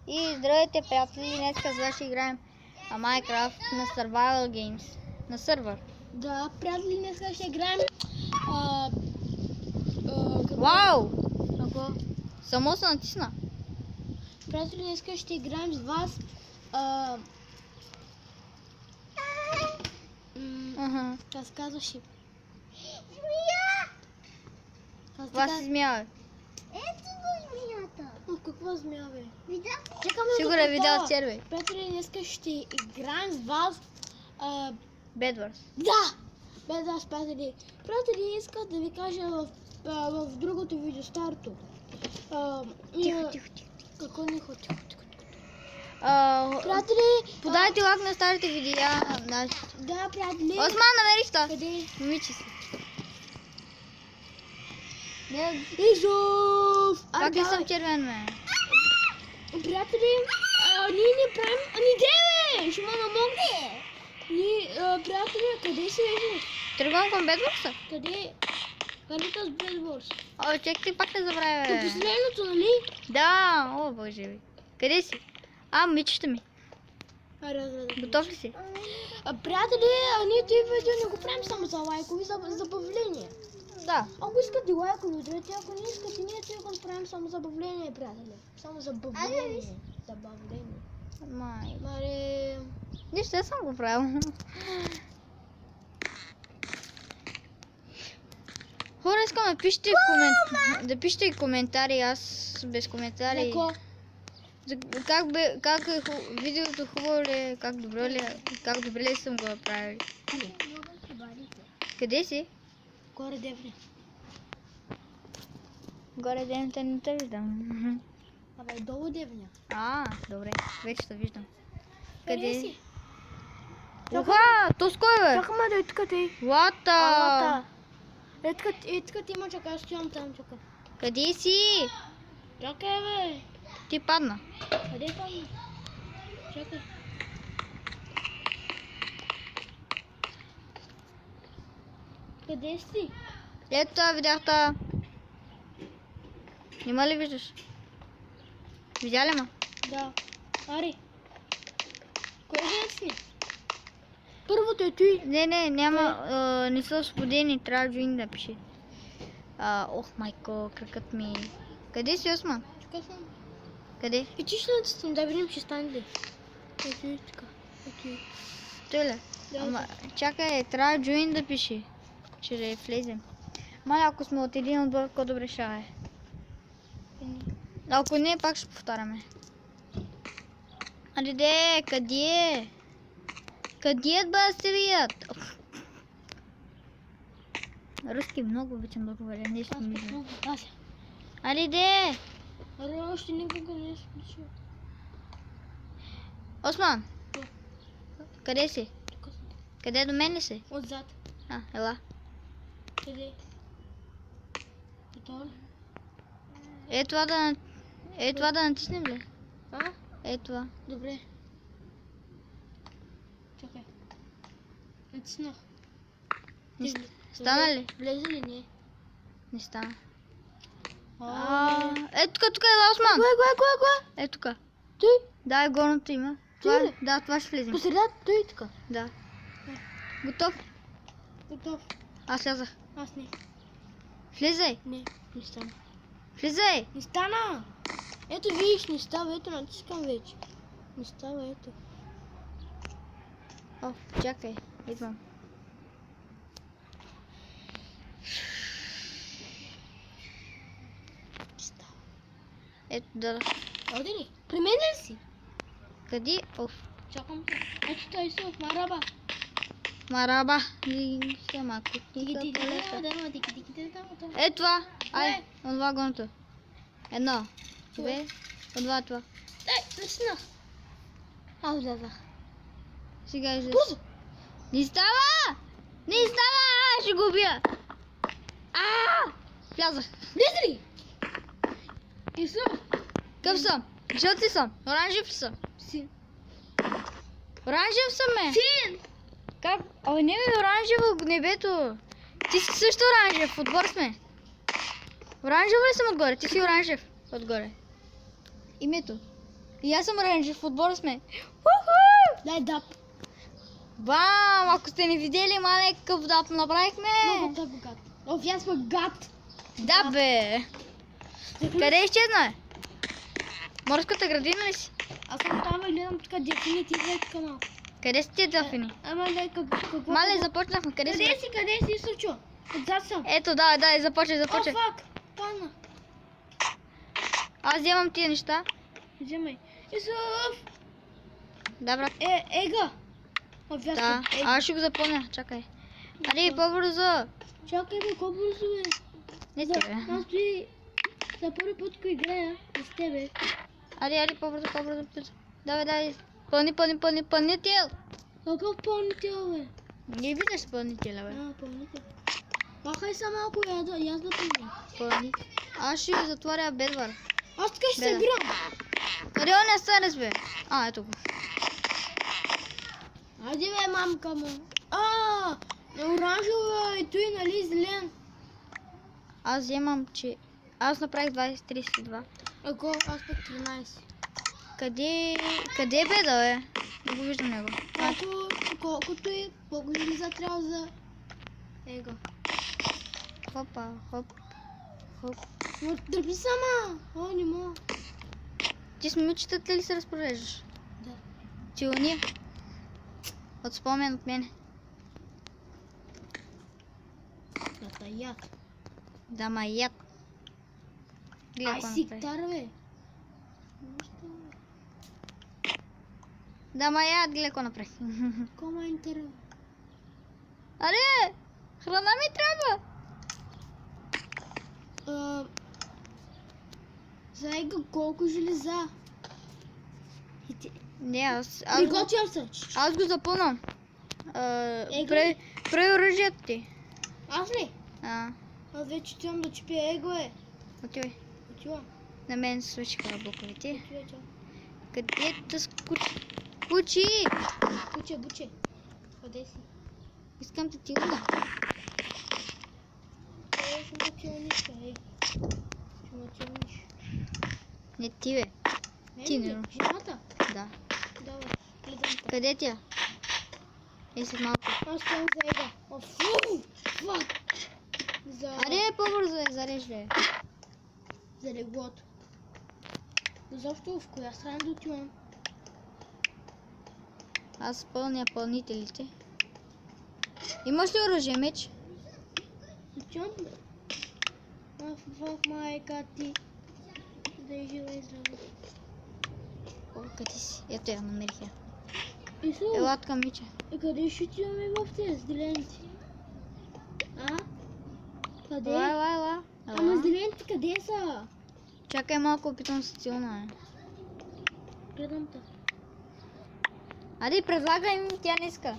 И здравейте, приятели, днес за ще играем Minecraft на Survival Games, на сервер. Да, приятели, днес ще играем... Вау! Какво? Само се натисна. Приятели, днес ще играем с вас... Как се казваше? Змия! Това се змия. Ето го змията. Какво змия, бе? Видях ли? Чакаме Сигурно е видял червей. Приятели, днес ще играем с вас... Bedwars. Да! Без вас, приятели. Приятели, иска да ви кажа в другото видео, старото. Тихо. Какво не тихо. Приятели, Приятели, подайте лайк на старите видеа. да, приятели. Осман, намерих то. Къде? Момиче си. Изов! Как ли съм червен, ме? Приятели, ние не правим... Деве! Ще ме намогне! Приятели, къде си вече? Тръгвам към Bedwars? Къде? Къде е с Bedwars? Чекай, пак не забравя. До последното, нали? Да, о боже ви. Къде си? Момичета ми. Готов ли си? Приятели, ние тези видео не го правим само за лайкови, за забавление. Да. Ако искате лайкови, удрете, ако не искате, ние тези го правим само забавление, приятели. Само забавление. Забавление. Май. Маре... Нищо, аз съм го правил. Хора, искам да пишете и коментари, аз без коментари. Как е видеото хубаво ли е, как добре ли съм го направил. Къде си? Горе девне. Горе девните не те виждам. Абе, долу девня. Добре, вече те виждам. Къде си? Уха, то с кой бе? Чакаме да е тук ти. Лата! Тук ти има, чакай, аз стоям там, чакай. Къде си? Чакай, бе. Ти падна. Къде падна? Чакай. Къде си? Ето това видях това. Нима ли виждаш? Видя ли ма? Да. Ари. Кое е си? Първото е той. Не, няма. Не са освободени, трябва Join да пише. Майко, кракът ми. Къде си, Осман? Тук съм. Къде? И ти ще натиснем, да видим, ще стане ли. Ето и така. Ето и. Той ли? Да. Чакай, трябва Join да пише. Че да влезем. Маля, ако сме от един отбор, какво добре ще е. Ако не, пак ще повтаряме. Къде? Къде е бастерият? Руски много обичам да говоря, нещо ми е. Де? Още никога не е случило. Осман! Къде си? Тук съм. Къде до мен ли си? Отзад. Ела. Къде? Готово ли? Това да натиснем ли? Това. Добре. Чакай. Натиснах. Стана ли? Влезе ли не? Не стана. Тук е Осман. Кое? Тук. Той? Да, е горното има. Това ще влезем. По средата той така. Да. Готов? Готов. Аз слязах. Аз не. Влизай. Не стана. Влизай. Не стана. Ето виж, не става. Ето натискам вече. Не става, ето. Чакай. Идвам. Става. Ето, да. Оди ли? При мен ли си? Къде? Чакам те. Ето той си в Мараба. Мараба. Ето това. Онова горното. Едно. Две. Онова това. Наистина. Аз влязах. Сега излез. Не става! Ще го убия! Влязах. Влезе ли? Исо. Къв съм? Жълт ли съм? Оранжев ли съм? Син. Оранжев съм, ме. Син. Как? Не оранжево небето. Ти си също оранжев, отгоре сме. Оранжево ли съм отгоре? Ти си оранжев отгоре. Името. И аз съм рейнджер, в отбора сме. Уху! Дай дап. Бам! Ако сте ни видели, мале, какъв дап направихме. Много дап гад. О, аз пък гад. Да, бе. Къде изчезна? Морската градина ли си? Аз съм там и гледам тук дефинитивен канал. Къде си ти дафини? Ама дай какво? Мале, започнахме. Къде си? Къде си, Сучо? Отзад съм. Ето, да, започвай. О, фак. Пана. Аз вземам тия неща. Вземай. Исуф. Да, брат. Ега. О, Да, вясно. аз ще го запълня. Чакай. Аре, по-бързо. Чакай, бе, колко бързо е. Не тебе. Аз стои за първи път, когато играя с тебе. Аре, по-бързо. Давай. Пълнител. Какъв пълнител, бе? Не виждаш пълнителя, бе. А, пълнител. Махай са малко, аз да пълня. Пълнител. Аз ще затворя Бедвар. Аз така ще се Беда. играм. Къде он е Сарес, бе? А, ето го. Айде, бе, мамка му. Оранжева и той, нали, зелен. Аз вземам, че... Аз направих 20-32. Ако, аз пък 13. Къде е Беда, бе? Не го виждам него. Колкото и колко железа трябва за... Его. Хоп. Но дърпи сама. О, не мога. Ти с момичетата ли се разпореждаш? Да. Ти уния. От спомен от мене. Да, яд. Да, ма яд. Гледай Ай, какво си направи. гитара, бе. Да, ма яд, гледай какво направи. Кома интервю. Аре! Храна ми трябва! За ега колко железа? Не, аз го, Приготвям се. аз го запълнам. Его? Прави оръжието ти. Аз ли? А, Аз вече отивам да чупя его, е. отивай. Отивам. На мен се свършиха буковите. Отивай, чао. Къде да скучи? Буче. Къде си? Искам да ти уна. Ще ме челниш, ей. Ще ме челниш. Не ти, бе. Ти не. Жената? Да. Давай, гледам те. Къде тя? След малко. Аз стоям за ега. О, фу! Фак! Аре, по-бързо зареждай. За леглото. Защо в коя страна да отивам? Аз пълня пълнителите. Имаш ли оръжие, меч? Отивам. В майка ти. Да е жива и здрава. Къде си? Ето я, намерих я. Ису, Елат към Мича. къде ще отиваме в тези зелените? Къде? Ела. Ама зелените къде са? Чакай малко, опитвам се силна. Гледам те. Ари, предлагай ми, тя не иска.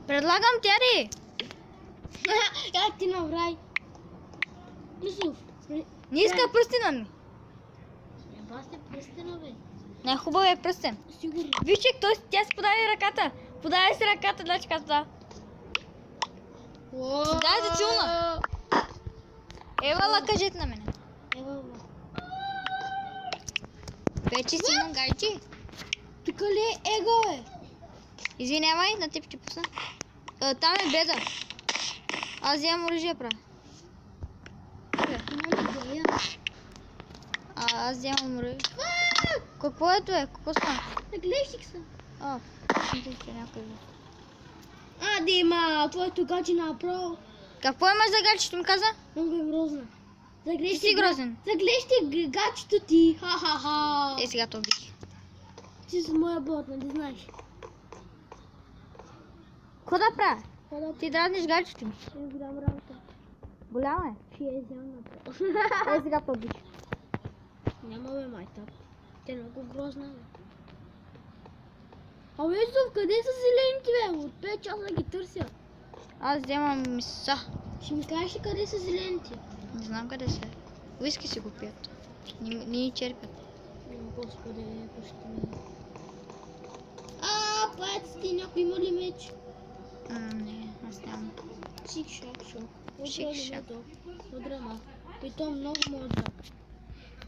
Предлагам тя ли? Как ти направи? Исуф. Не иска пръстена ми. Еба сте пръстена, бе. Не, хубав е пръстен. Сигурно. Виж, че тя си подаде ръката. Подаде си ръката, да че казва. Дай да силна. Ева, кажете на мене. Ева. Вече си имам гайчи. Тук ли е его, бе? Извинявай, на теб ще пусна. Там е Беда. Аз вземам оръжие, правя. Има ли боя? Аз вземам оръжие. Какво е това? Какво стана? Наглещик съм. Че някой. Дима, твоето гадже направо. Какво имаш за гачето ми каза? Много е грозна. Ти си грозен. Заглежте гачето ти. Ха-ха-ха. Сега то убих. Ти си моя бот, нали знаеш? Какво да правя? Хода, Ти дразниш гачето ми. е голям работа. Голямо е. Ще е взял направо. Сега то убих. Няма бе, майта. Тя е много грозна, бе. Абе, Исуф, къде са зелените, бе? От 5 часа ги търся. Аз вземам миса. Ще ми кажеш ли къде са зелените? Не знам къде са. Уиски си го пият. Не ни черпят. Господи, ако ще ми... Паяци ти, някой има ли меч? Не, аз нямам. Шик-шак-шок. Шик-шак. Добре, ма. И то много може.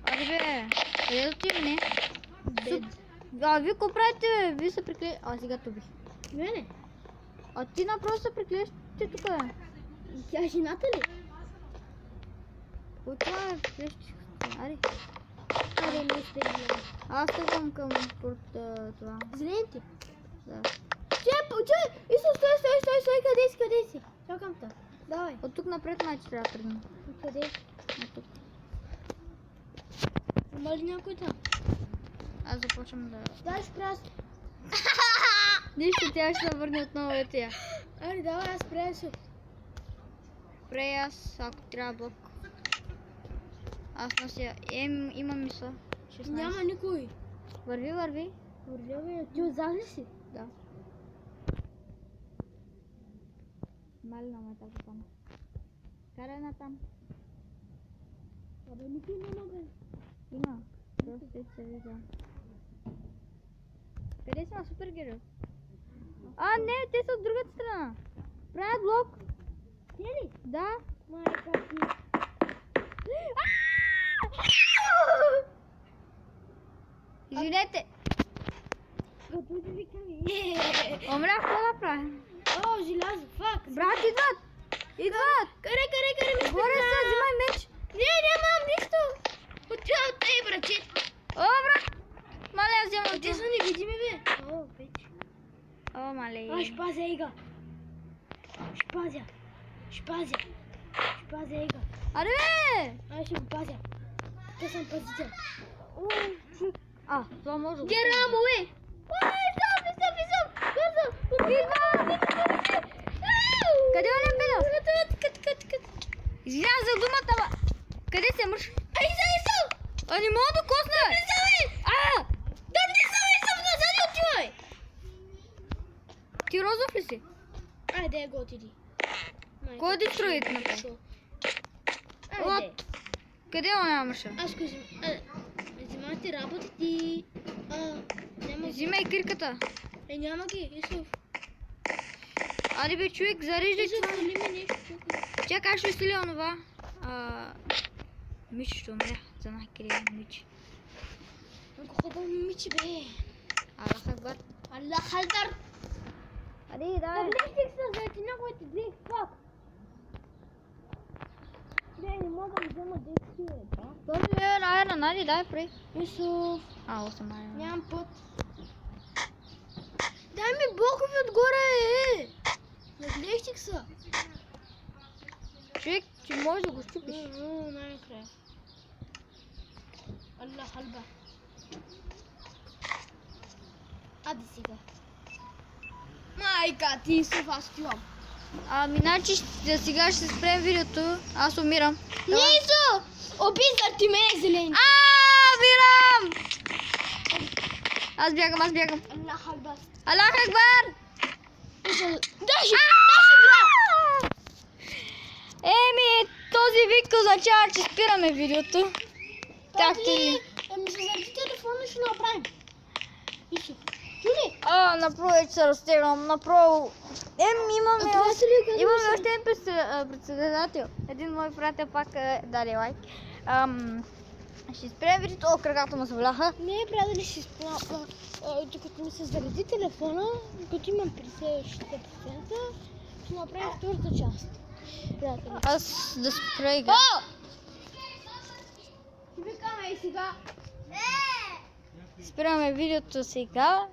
Аре бе, Къде отиваме? Не? Бед. А, вие какво правите, бе? Вие се прикле... А, сега то би. Мене? А ти направо се приклещи тук, бе. Тя е жената ли? Кой това е приклещи? Аре. Аре, не сте гледали. Аз тръгвам към спорт това. Зелените. Да. Чай! Исус, стой, къде си? Чакам те. Давай. От тук напред майче трябва да тръгна. Къде? От тук. Има ли някой там? Аз започвам да... Дай спряс. Нищо, тя ще се върне отново е тя. Аре, давай, аз спряс. Пре аз, ако трябва блок. Аз нося... Имам мисъл. 16. Няма никой. Върви, върви. Вървя, ти отзад ли си? Да. Малина ме тази там. Карай на там. Абе, никой няма, бе. Има. Доста се вижда. Къде са на супергерой? А, не, те са от другата страна. Правят блок. Те ли? Да. Майка ти. Извинете. Като ти викам. Умрях, какво да правя? О, желязо, фак. Брат, идват! Идват! Карай, ми Горе са, взимай меч! Не, нямам нищо. Отивам от тъй, браче. О, брат! Мале, аз вземам Те това. са невидими, бе. О, вече. О, мале. Аз ще пазя Ига. Ще пазя Ига. Аре, бе! Аз ще го пазя. Те съм пазител. О, чук. А, това може да го... Герамо, бе. Висам. Къде е Педо? Извинявам за думата, ама... Къде се мърш? А, не мога да косна! А! Ти розов ли си? Айде, го отиди. Кой да строи направо? Айде. Къде е оня мърша? Аз го взимате работи ти. Няма ги. Взимай кирката. Няма ги, Исов. Аре бе, човек, зареждай Исов, това. коли ми нещо. Чакай, ще изтеля онова. Мичи ще умря. За най-кирия Мичи. Много хубаво момиче, бе. Аллах Акбар. Аллах Алдар. Аре, давай. Поглеждах се за ти много ти дрих, фак. Не мога да взема действие. Този е айра, нали, дай прей. Исов, 8 айра. нямам път. Дай ми блокови отгоре, Наглеждах се. Човек, че можеш да го щупиш. Най-накрая. Аллах Алдар. Ади сега. Майка ти, Исов, аз отивам. Значи сега ще спрем видеото. Аз умирам. Нисо! Обиздах ти мене зелени. Умирам! Аз бягам. Аллах Алдар. Аллах Акбар! Даже Еми, този вик означава, че спираме видеото. Както и... Ами се заради телефона ще направим. Исо. Чули? Направо вече се разтегвам. Направо... имаме още един председател. Един мой приятел пак даде лайк. Ще спрем видеото. О, краката му се вляха. Не, приятели, ще спомня. Докато ми се заради телефона, като имам 50-60%, ще направим втората част. Приятели. Аз да спра игра. Викаме и сега. Спираме видеото сега.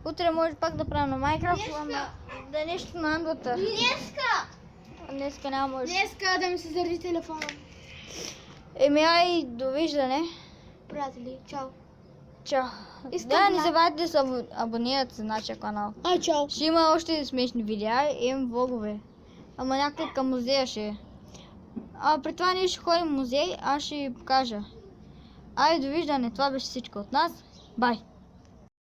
Утре може пак да правим на Майнкрафт, ама да е нещо на Англата. Днеска няма може. Днеска да ми се заради телефона. Ай, довиждане. Приятели, чао. Чао. Да, не забравяйте да се абонирате за нашия канал. Чао. Ще има още смешни видеа и имам влогове. Ама някъде към музея ще е. При това ние ще ходим в музей, аз ще ви покажа. Довиждане, това беше всичко от нас. Бай!